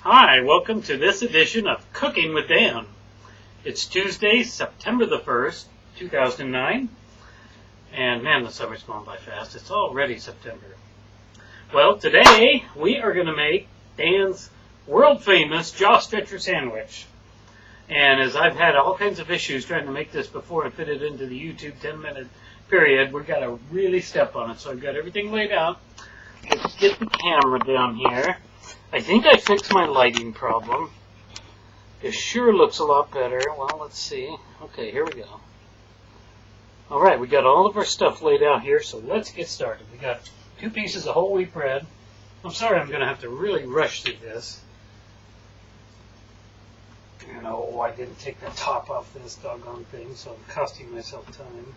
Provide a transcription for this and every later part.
Hi, welcome to this edition of Cooking with Dan. It's Tuesday, September the 1st, 2009, and man, the summer's gone by fast. It's already September. Well, today we are going to make Dan's world-famous jaw stretcher sandwich. And as I've had all kinds of issues trying to make this before and fit it into the YouTube 10-minute period, we've got to really step on it. So I've got everything laid out. Let's get the camera down here. I think I fixed my lighting problem. It sure looks a lot better. Well, let's see. Okay, here we go. Alright, we got all of our stuff laid out here, so let's get started. We got 2 pieces of whole wheat bread. I'm sorry I'm going to have to really rush through this. You know, I didn't take the top off this doggone thing, so I'm costing myself time.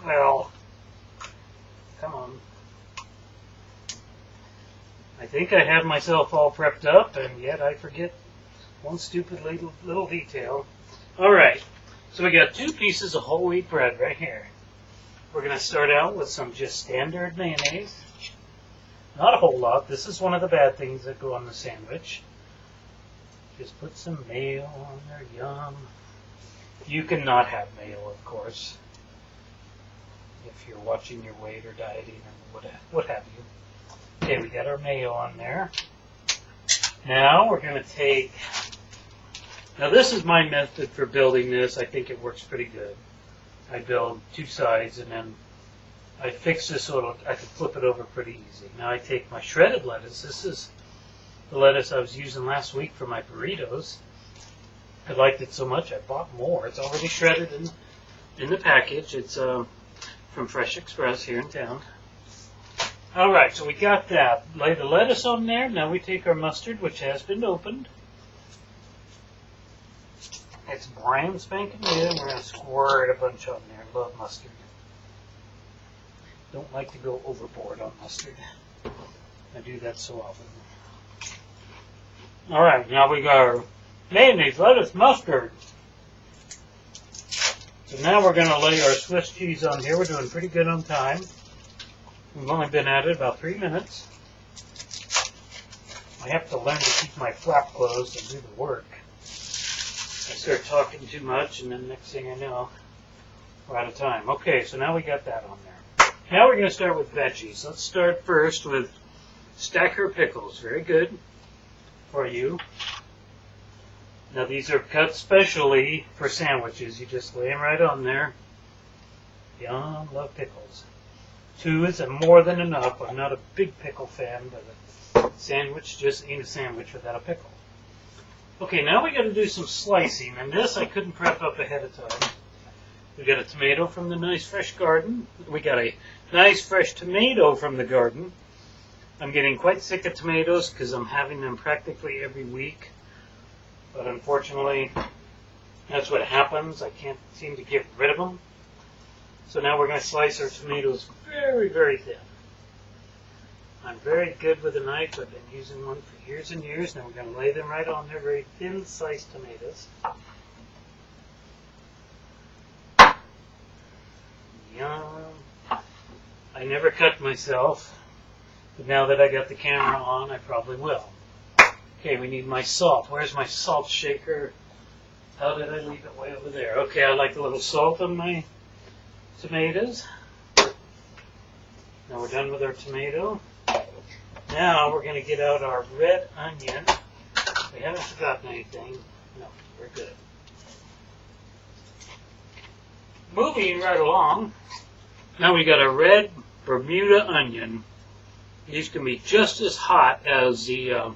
Well, come on. I think I have myself all prepped up, and yet I forget one stupid little detail. Alright, so we got 2 pieces of whole wheat bread right here. We're going to start out with some just standard mayonnaise. Not a whole lot. This is one of the bad things that go on the sandwich. Just put some mayo on there. Yum. You cannot have mayo, of course, if you're watching your weight or dieting or what have you. Okay, we got our mayo on there. Now we're going to take... Now this is my method for building this. I think it works pretty good. I build 2 sides and then I fix this so I can flip it over pretty easy. Now I take my shredded lettuce. This is the lettuce I was using last week for my burritos. I liked it so much I bought more. It's already shredded in the package. It's from Fresh Express here in town. Alright, so we got that. Lay the lettuce on there. Now we take our mustard, which has been opened. It's brand spanking new, and we're going to squirt a bunch on there. Love mustard. Don't like to go overboard on mustard. I do that so often. Alright, now we got our mayonnaise, lettuce, mustard. So now we're going to lay our Swiss cheese on here. We're doing pretty good on time. We've only been at it about 3 minutes. I have to learn to keep my flap closed and do the work. I start talking too much, and then next thing I know, we're out of time. Okay, so now we got that on there. Now we're going to start with veggies. Let's start first with Stacker pickles. Very good for you. Now these are cut specially for sandwiches. You just lay them right on there. Yum, love pickles. 2 is more than enough. I'm not a big pickle fan, but a sandwich just ain't a sandwich without a pickle. Okay, now we got to do some slicing, and this I couldn't prep up ahead of time. We got a tomato from the nice fresh garden. We got a nice fresh tomato from the garden. I'm getting quite sick of tomatoes because I'm having them practically every week. But unfortunately, that's what happens. I can't seem to get rid of them. So now we're going to slice our tomatoes very, very thin. I'm very good with a knife. I've been using one for years and years. Now we're going to lay them right on there, very thin sliced tomatoes. Yum. I never cut myself, but now that I got the camera on, I probably will. Okay, we need my salt. Where's my salt shaker? How did I leave it way over there? Okay, I like a little salt on my tomatoes. Now we're done with our tomato. Now we're going to get out our red onion. We haven't forgotten anything. No, we're good. Moving right along. Now we got a red Bermuda onion. These can be just as hot as the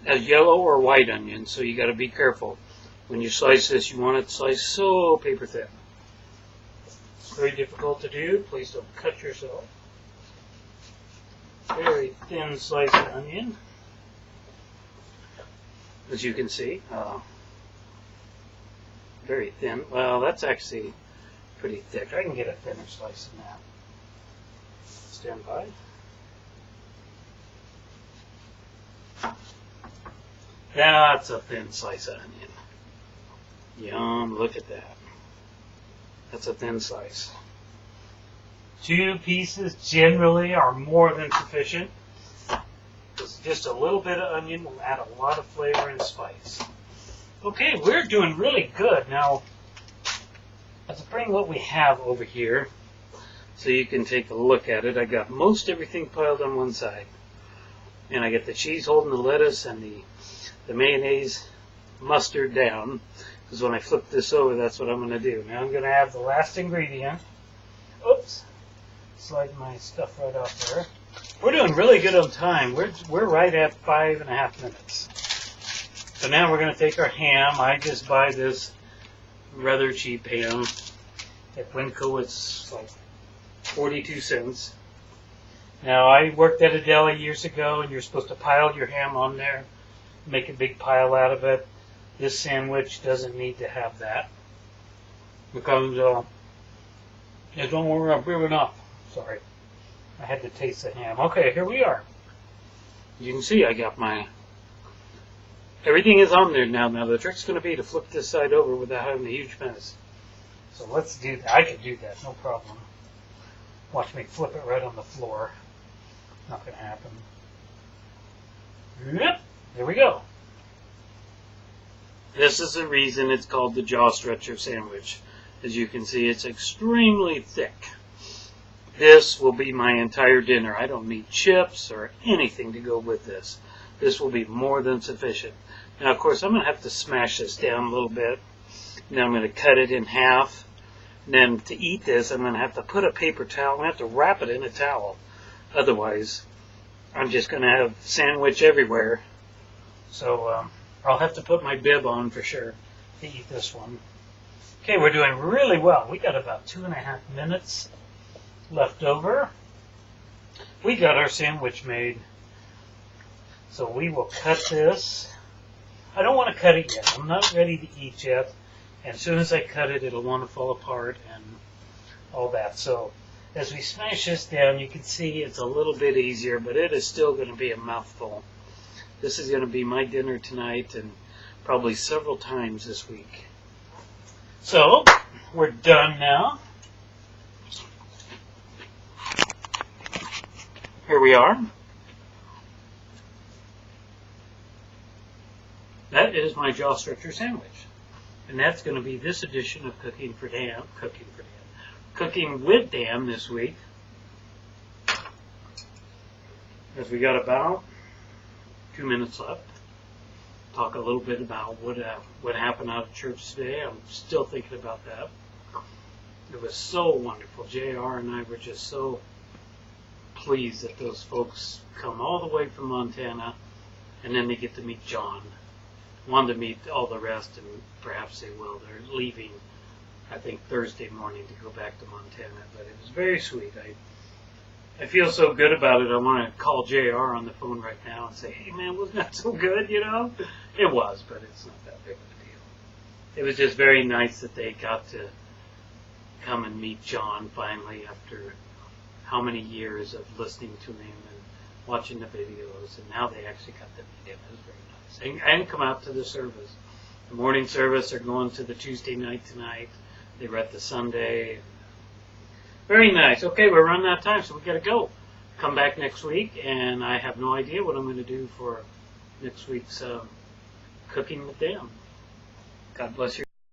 as yellow or white onion, so you got to be careful. When you slice this, you want it sliced so paper thin. Very difficult to do. Please don't cut yourself. Very thin slice of onion, as you can see. Very thin. Well, that's actually pretty thick. I can get a thinner slice than that. Stand by. That's a thin slice of onion. Yum, look at that. That's a thin slice. 2 pieces generally are more than sufficient. Just a little bit of onion will add a lot of flavor and spice. Okay, we're doing really good. Now, let's bring what we have over here so you can take a look at it. I got most everything piled on one side. And I get the cheese holding the lettuce and the mayonnaise mustard down. Because when I flip this over, that's what I'm going to do. Now I'm going to add the last ingredient. Oops. Slide my stuff right off there. We're doing really good on time. We're right at 5.5 minutes. So now we're going to take our ham. I just buy this rather cheap ham. At Winco, it's like 42 cents. Now, I worked at a deli years ago, and you're supposed to pile your ham on there, make a big pile out of it. This sandwich doesn't need to have that because it don't work good enough. Sorry, I had to taste the ham. Okay, here we are. You can see I got everything is on there now. Now the trick's going to be to flip this side over without having a huge mess. So let's do that. I can do that, no problem. Watch me flip it right on the floor. Not going to happen. Yep, there we go. This is the reason it's called the jaw stretcher sandwich. As you can see, it's extremely thick. This will be my entire dinner. I don't need chips or anything to go with this. This will be more than sufficient. Now, of course, I'm going to have to smash this down a little bit. Now I'm going to cut it in half. And then to eat this, I'm going to have to put a paper towel. I'm going to have to wrap it in a towel. Otherwise, I'm just going to have sandwich everywhere. So I'll have to put my bib on for sure to eat this one. Okay, we're doing really well. We got about 2.5 minutes left over. We got our sandwich made. So we will cut this. I don't want to cut it yet. I'm not ready to eat yet. And as soon as I cut it, it'll want to fall apart and all that. So as we smash this down, you can see it's a little bit easier, but it is still going to be a mouthful. This is going to be my dinner tonight and probably several times this week. So we're done now. Here we are. That is my jaw stretcher sandwich. And that's going to be this edition of Cooking with Dan this week. As we got about 2 minutes left. Talk a little bit about what happened out of church today. I'm still thinking about that. It was so wonderful. JR and I were just so pleased that those folks come all the way from Montana and then they get to meet John. Wanted to meet all the rest, and perhaps they will. They're leaving, I think, Thursday morning to go back to Montana, but it was very sweet. I feel so good about it. I want to call JR on the phone right now and say, hey, man, wasn't that so good, you know? It was, but it's not that big of a deal. It was just very nice that they got to come and meet John finally after how many years of listening to him and watching the videos, and now they actually got to meet him. It was very nice. And come out to the service. The morning service, they're going to the Tuesday night tonight. They were at the Sunday. Very nice. Okay, we're running out of time, so we got to go. Come back next week, and I have no idea what I'm going to do for next week's Cooking with Dan. God bless you.